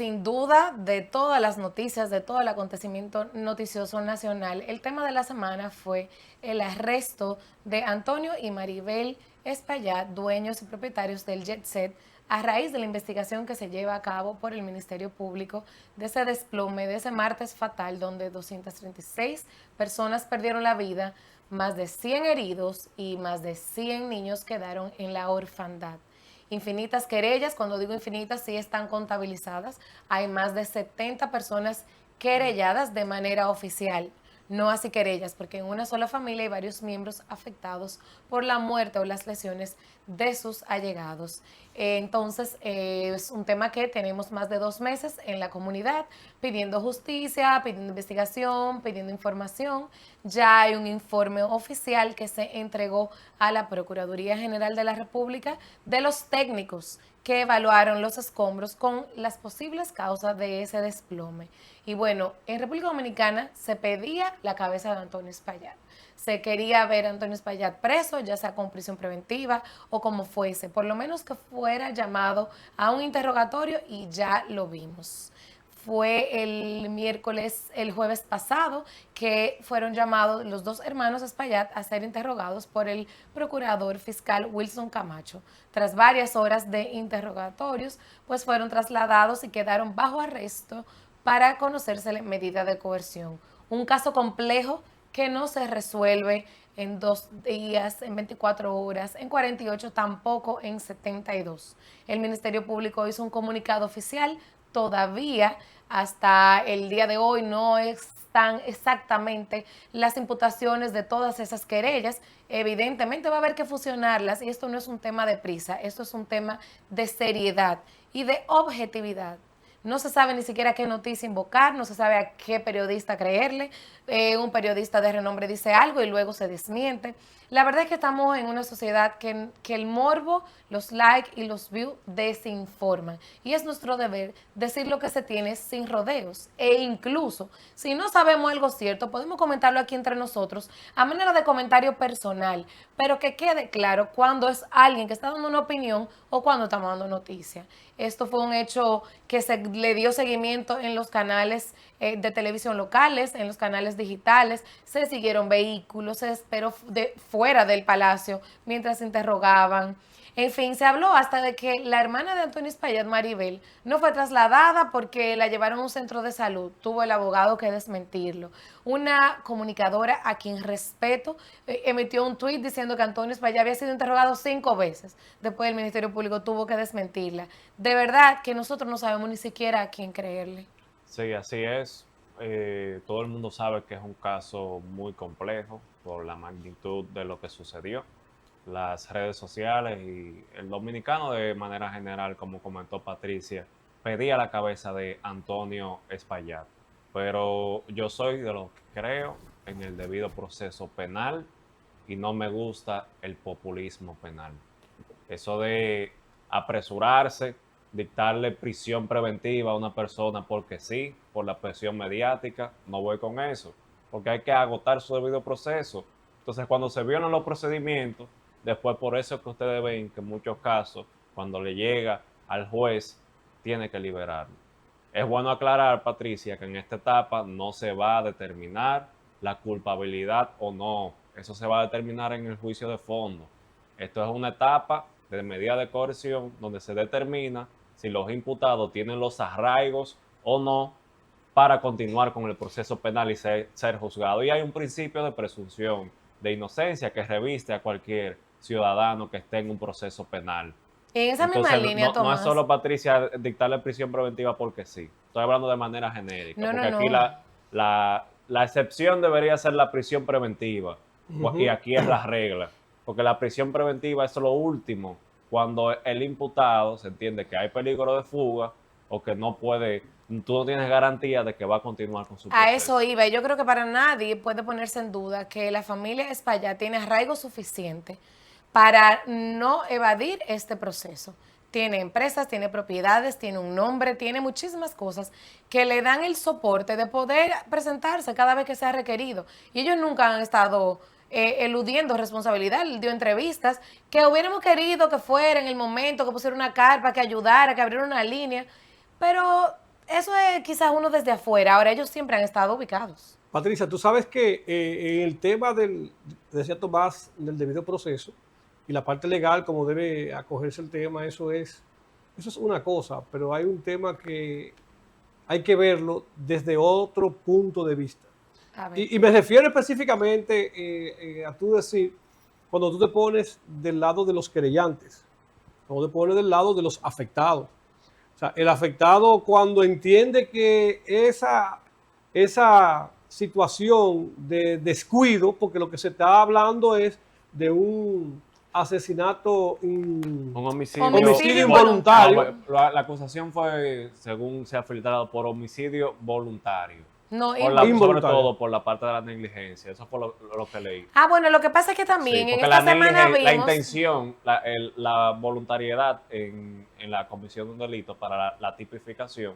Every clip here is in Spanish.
sin duda, de todas las noticias, de todo el acontecimiento noticioso nacional, el tema de la semana fue el arresto de Antonio y Maribel Espaillat, dueños y propietarios del Jet Set, a raíz de la investigación que se lleva a cabo por el Ministerio Público de ese desplome, de ese martes fatal, donde 236 personas perdieron la vida, más de 100 heridos y más de 100 niños quedaron en la orfandad. Infinitas querellas, cuando digo infinitas, sí están contabilizadas. Hay más de 70 personas querelladas de manera oficial, no así querellas, porque en una sola familia hay varios miembros afectados por la muerte o las lesiones de sus allegados. Entonces, es un tema que tenemos más de 2 meses en la comunidad pidiendo justicia, pidiendo investigación, pidiendo información. Ya hay un informe oficial que se entregó a la Procuraduría General de la República de los técnicos que evaluaron los escombros con las posibles causas de ese desplome. Y bueno, en República Dominicana se pedía la cabeza de Antonio Espaillat. Se quería ver a Antonio Espaillat preso, ya sea con prisión preventiva o como fuese, por lo menos que fuera llamado a un interrogatorio y ya lo vimos. Fue el jueves pasado, que fueron llamados los dos hermanos Espaillat a ser interrogados por el procurador fiscal Wilson Camacho. Tras varias horas de interrogatorios, pues fueron trasladados y quedaron bajo arresto para conocerse la medida de coerción. Un caso complejo que no se resuelve en 2 días, en 24 horas, en 48, tampoco en 72. El Ministerio Público hizo un comunicado oficial. Todavía hasta el día de hoy no están exactamente las imputaciones de todas esas querellas. Evidentemente va a haber que fusionarlas y esto no es un tema de prisa, esto es un tema de seriedad y de objetividad. No se sabe ni siquiera qué noticia invocar, no se sabe a qué periodista creerle. Un periodista de renombre dice algo y luego se desmiente. La verdad es que estamos en una sociedad que el morbo, los likes y los views desinforman. Y es nuestro deber decir lo que se tiene sin rodeos. E incluso, si no sabemos algo cierto, podemos comentarlo aquí entre nosotros a manera de comentario personal, pero que quede claro cuando es alguien que está dando una opinión o cuando estamos dando noticia. Esto fue un hecho que se le dio seguimiento en los canales de televisión locales, en los canales digitales, se siguieron vehículos, se esperó fuera del palacio mientras se interrogaban. En fin, se habló hasta de que la hermana de Antonio Espaillat, Maribel, no fue trasladada porque la llevaron a un centro de salud. Tuvo el abogado que desmentirlo. Una comunicadora a quien respeto emitió un tuit diciendo que Antonio Espaillat había sido interrogado 5 veces. Después el Ministerio Público tuvo que desmentirla. De verdad que nosotros no sabemos ni siquiera a quién creerle. Sí, así es. Todo el mundo sabe que es un caso muy complejo por la magnitud de lo que sucedió. Las redes sociales y el dominicano de manera general, como comentó Patricia, pedía la cabeza de Antonio Espaillat. Pero yo soy de los que creo en el debido proceso penal y no me gusta el populismo penal. Eso de apresurarse, dictarle prisión preventiva a una persona porque sí, por la presión mediática, no voy con eso, porque hay que agotar su debido proceso. Entonces, cuando se violan los procedimientos, después por eso es que ustedes ven que en muchos casos, cuando le llega al juez, tiene que liberarlo. Es bueno aclarar, Patricia, que en esta etapa no se va a determinar la culpabilidad o no. Eso se va a determinar en el juicio de fondo. Esto es una etapa de medida de coerción donde se determina si los imputados tienen los arraigos o no para continuar con el proceso penal y ser juzgado. Y hay un principio de presunción de inocencia que reviste a cualquier ciudadano que esté en un proceso penal. En esa misma Entonces, línea, no es Tomás. solo, Patricia, dictarle prisión preventiva porque sí. Estoy hablando de manera genérica, No, no, porque aquí no. la excepción debería ser la prisión preventiva y aquí es la regla, porque la prisión preventiva es lo último cuando el imputado se entiende que hay peligro de fuga o que no puede, tú no tienes garantía de que va a continuar con su A eso proceso. iba. Y yo creo que para nadie puede ponerse en duda que la familia Espaillat tiene arraigo suficiente para no evadir este proceso. Tiene empresas, tiene propiedades, tiene un nombre, tiene muchísimas cosas que le dan el soporte de poder presentarse cada vez que sea requerido. Y ellos nunca han estado eludiendo responsabilidad. Él dio entrevistas que hubiéramos querido que fuera en el momento, que pusiera una carpa, que ayudara, que abriera una línea. Pero eso es quizás uno desde afuera. Ahora ellos siempre han estado ubicados. Patricia, tú sabes que en el tema decía Tomás, del debido proceso y la parte legal, como debe acogerse el tema, eso es una cosa, pero hay un tema que hay que verlo desde otro punto de vista. A ver. Y me refiero específicamente a tú decir, cuando tú te pones del lado de los querellantes, cuando te pones del lado de los afectados. O sea, el afectado cuando entiende que esa situación de descuido, porque lo que se está hablando es de un asesinato, Un homicidio involuntario. No, la acusación fue, según se ha filtrado, por homicidio voluntario. No, Sobre todo por la parte de la negligencia. Eso fue lo que leí. bueno, lo que pasa es que también Sí, en porque esta semana la vimos... intención, la voluntariedad en la comisión de un delito para la tipificación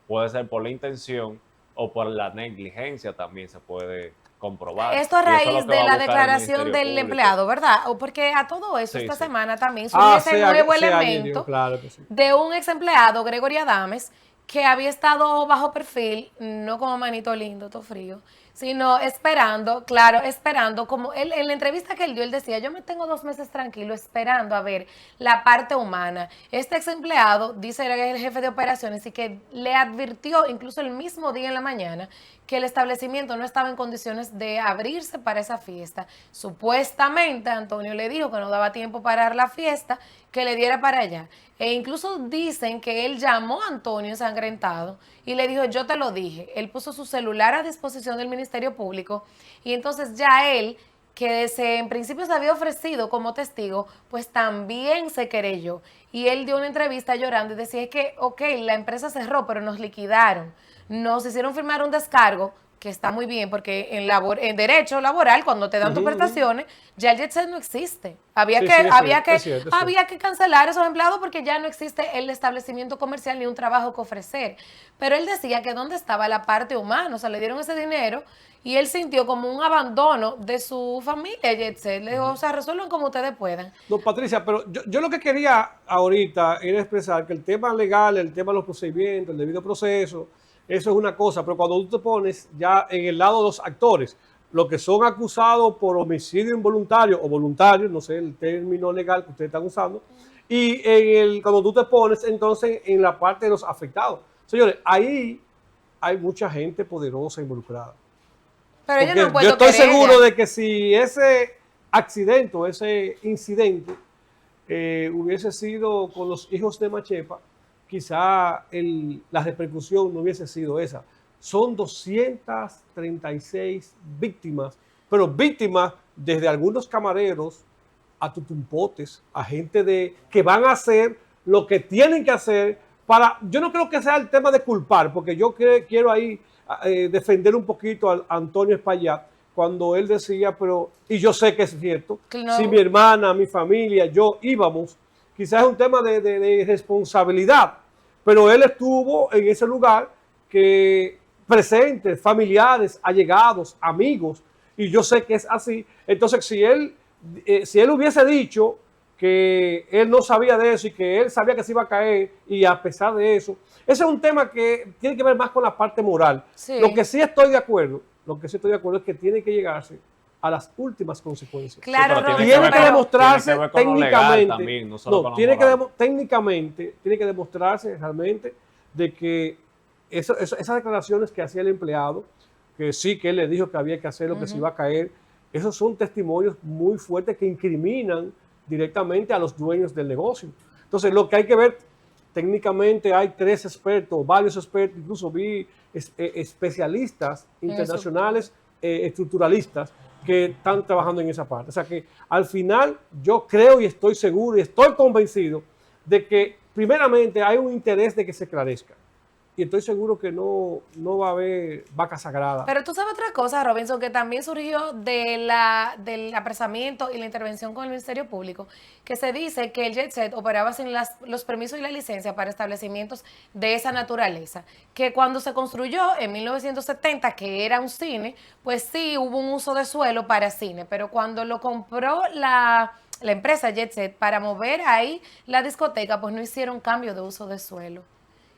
puede ser por la intención o por la negligencia, también se puede comprobar. Esto a Y eso es raíz lo que de va a la buscar el declaración Ministerio del Público. empleado, ¿verdad? O porque a todo eso, Sí, esta sí. semana también surgió ese nuevo se añadió, elemento claro que sí. de un ex empleado, Gregory Adames, que había estado bajo perfil, no como manito lindo, todo frío, sino esperando, claro, esperando, como él, en la entrevista que él dio, él decía, yo me tengo 2 meses tranquilo esperando a ver la parte humana. Este ex empleado, dice el jefe de operaciones, y que le advirtió, incluso el mismo día en la mañana, que el establecimiento no estaba en condiciones de abrirse para esa fiesta. Supuestamente Antonio le dijo que no daba tiempo para dar la fiesta, que le diera para allá. E incluso dicen que él llamó a Antonio ensangrentado y le dijo, yo te lo dije. Él puso su celular a disposición del Ministerio Público y entonces ya él, que en principio se había ofrecido como testigo, pues también se querelló. Y él dio una entrevista llorando y decía que, ok, la empresa cerró, pero nos liquidaron. Nos hicieron firmar un descargo, que está muy bien, porque en derecho laboral, cuando te dan tus prestaciones, ya el jet set no existe. Había que cancelar esos empleados porque ya no existe el establecimiento comercial ni un trabajo que ofrecer. Pero él decía que dónde estaba la parte humana, o sea, le dieron ese dinero y él sintió como un abandono de su familia, jet set. Le dijo, o sea, resuelvan como ustedes puedan. No, Patricia, pero yo lo que quería ahorita era expresar que el tema legal, el tema de los procedimientos, el debido proceso, eso es una cosa, pero cuando tú te pones ya en el lado de los actores, los que son acusados por homicidio involuntario o voluntario, no sé el término legal que ustedes están usando, y cuando tú te pones entonces en la parte de los afectados. Señores, ahí hay mucha gente poderosa involucrada. Pero ellos Porque no han puesto yo estoy querella. seguro de que si ese accidente o ese incidente hubiese sido con los hijos de Machepa, quizá la repercusión no hubiese sido esa. Son 236 víctimas, pero víctimas desde algunos camareros a tutumpotes, a gente que van a hacer lo que tienen que hacer yo no creo que sea el tema de culpar, porque yo quiero ahí defender un poquito a Antonio Espaillat, cuando él decía, y yo sé que es cierto, No. si mi hermana, mi familia, yo íbamos, quizás es un tema de responsabilidad, pero él estuvo en ese lugar presentes, familiares, allegados, amigos, y yo sé que es así. Entonces, si él hubiese dicho que él no sabía de eso y que él sabía que se iba a caer y a pesar de eso, ese es un tema que tiene que ver más con la parte moral. Sí. Lo que sí estoy de acuerdo es que tiene que llegarse a las últimas consecuencias. Claro, Sí, pero tiene que demostrarse tiene que ver con lo legal técnicamente, también, no solo con lo moral. técnicamente, tiene que demostrarse realmente de que esas declaraciones que hacía el empleado, que sí, que él le dijo que había que hacer lo que se iba a caer, esos son testimonios muy fuertes que incriminan directamente a los dueños del negocio. Entonces, lo que hay que ver, técnicamente hay 3 expertos, varios expertos, incluso vi especialistas internacionales, estructuralistas, que están trabajando en esa parte. O sea que al final yo creo y estoy seguro y estoy convencido de que primeramente hay un interés de que se esclarezca. Y estoy seguro que no va a haber vaca sagrada. Pero tú sabes otra cosa, Robinson, que también surgió del apresamiento y la intervención con el Ministerio Público, que se dice que el jet set operaba sin los permisos y la licencia para establecimientos de esa naturaleza. Que cuando se construyó en 1970, que era un cine, pues sí hubo un uso de suelo para cine, pero cuando lo compró la empresa Jet Set para mover ahí la discoteca, pues no hicieron cambio de uso de suelo.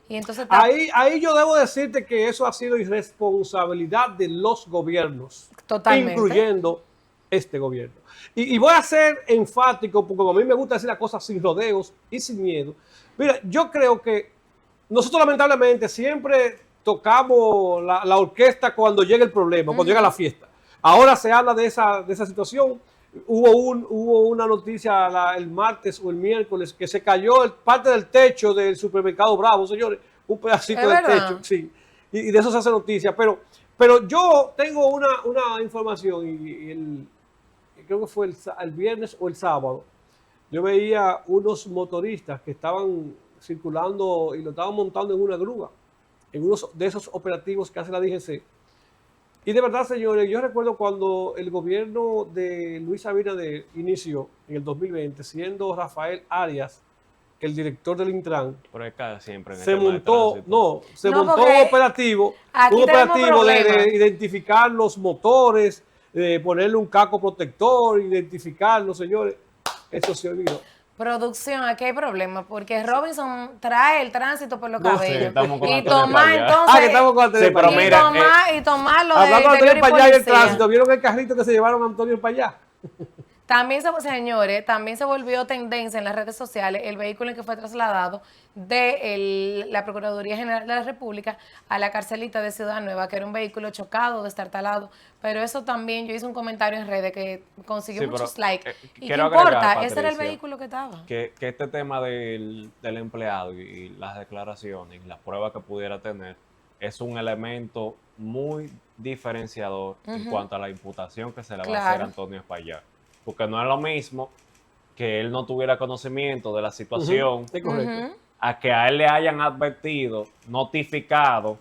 Y entonces Ahí yo debo decirte que eso ha sido irresponsabilidad de los gobiernos, Totalmente. incluyendo este gobierno. Y voy a ser enfático, porque a mí me gusta decir las cosas sin rodeos y sin miedo. Mira, yo creo que nosotros lamentablemente siempre tocamos la orquesta cuando llega el problema, cuando llega la fiesta. Ahora se habla de esa situación. Hubo una noticia el martes o el miércoles que se cayó parte del techo del supermercado Bravo, señores, un pedacito ¿Es del verdad? techo, sí, y de eso se hace noticia. Pero yo tengo una información y creo que fue el viernes o el sábado, yo veía unos motoristas que estaban circulando y lo estaban montando en una grúa, en uno de esos operativos que hace la DGC. Y de verdad, señores, yo recuerdo cuando el gobierno de Luis Abinader inició en el 2020, siendo Rafael Arias el director del Intran, Pero es que siempre en el se tema de montó, tránsito. se No, montó porque un operativo aquí tenemos de problemas. identificar los motores, de ponerle un casco protector, identificarlos, señores. Eso se olvidó. Producción, aquí hay problemas porque Robinson trae el tránsito por los No sé, cabellos. estamos con Y Antonio Tomás Payá. entonces. Que estamos con Antonio Sí, pero Payá. mira, Y Tomás lo de Hablando de interior Antonio y Payá y el policía. tránsito, ¿vieron el carrito que se llevaron a Antonio Payá? Señores, también se volvió tendencia en las redes sociales el vehículo en que fue trasladado de la Procuraduría General de la República a la carcelita de Ciudad Nueva, que era un vehículo chocado, destartalado. Pero eso también, yo hice un comentario en redes que consiguió Sí, muchos pero, likes. ¿Y qué quiero agregar, importa? Ese era el Patricia, vehículo que estaba. Que este tema del empleado y las declaraciones y las pruebas que pudiera tener es un elemento muy diferenciador en cuanto a la imputación que se le va a hacer Claro. a Antonio Espaillat. Porque no es lo mismo que él no tuviera conocimiento de la situación Es correcto. a que a él le hayan advertido, notificado,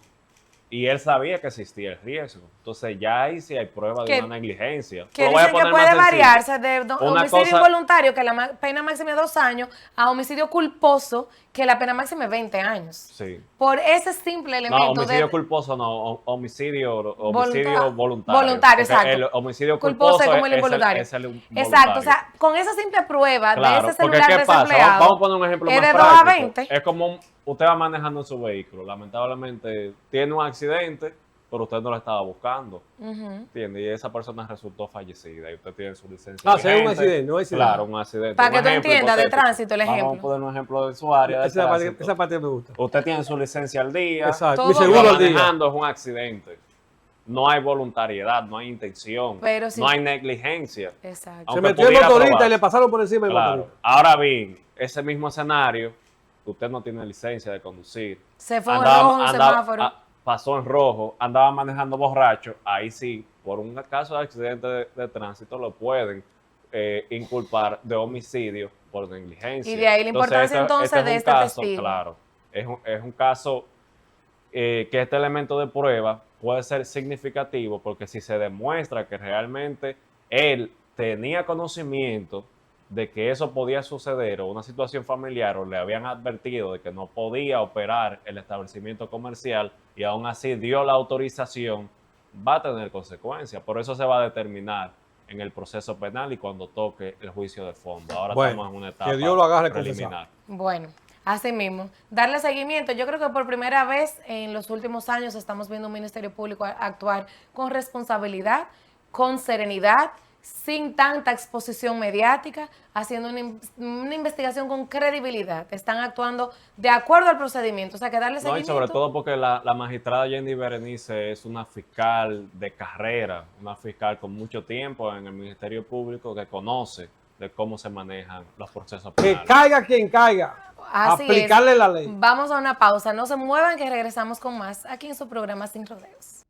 y él sabía que existía el riesgo. Entonces ya ahí sí hay prueba de Que- una negligencia. Que Lo voy a dicen que poner puede más sencillo. variarse de Una homicidio cosa- involuntario, que la pena máxima es 2 años, a homicidio culposo, que la pena máxima es 20 años. Sí. Por ese simple No, elemento homicidio de culposo no, homicidio Voluntario, voluntario. Porque exacto. el homicidio Culposo culposo es como el involuntario. es el Exacto, o sea, con esa simple prueba claro, de ese porque celular ¿qué de ese pasa? empleado, Vamos a poner un ejemplo es más de 2 a práctico. 20. Es como usted va manejando en su vehículo, lamentablemente tiene un accidente, pero usted no lo estaba buscando. ¿Entiende? Y esa persona resultó fallecida y usted tiene su licencia. Ah, sí, hay un vigente. accidente, un accidente. Claro, un accidente. Para Un que tú ejemplo entiendas, de hipotético. tránsito, el Vamos ejemplo. a poner un ejemplo de su área de tránsito. Esa parte me gusta. Usted tiene su licencia al día. Exacto. Todo Mi seguro Lo al día. manejando es un accidente. No hay voluntariedad, no hay intención, Pero sí. no hay negligencia. Exacto. Aunque Se metió el pudiera motorista probarse. y le pasaron por encima el Claro. motorista. Ahora bien, ese mismo escenario, usted no tiene licencia de conducir. Se fue en rojo un andaba- semáforo. pasó en rojo, andaba manejando borracho, ahí sí, por un caso de accidente de tránsito, lo pueden inculpar de homicidio por negligencia. Y de ahí la importancia entonces es de un este caso, testigo. claro, es un caso que este elemento de prueba puede ser significativo porque si se demuestra que realmente él tenía conocimiento de que eso podía suceder o una situación familiar o le habían advertido de que no podía operar el establecimiento comercial y aún así dio la autorización, va a tener consecuencias. Por eso se va a determinar en el proceso penal y cuando toque el juicio de fondo. Ahora Bueno, estamos en una etapa que Dios lo agarre preliminar. Bueno, así mismo. Darle seguimiento. Yo creo que por primera vez en los últimos años estamos viendo un Ministerio Público actuar con responsabilidad, con serenidad, sin tanta exposición mediática, haciendo una investigación con credibilidad. Están actuando de acuerdo al procedimiento. O sea, que darle No, y seguimiento. sobre todo porque la magistrada Jenny Berenice es una fiscal de carrera, una fiscal con mucho tiempo en el Ministerio Público que conoce de cómo se manejan los procesos Que penales. caiga quien caiga. Así Aplicarle es. la ley. Vamos a una pausa. No se muevan que regresamos con más aquí en su programa Sin Rodeos.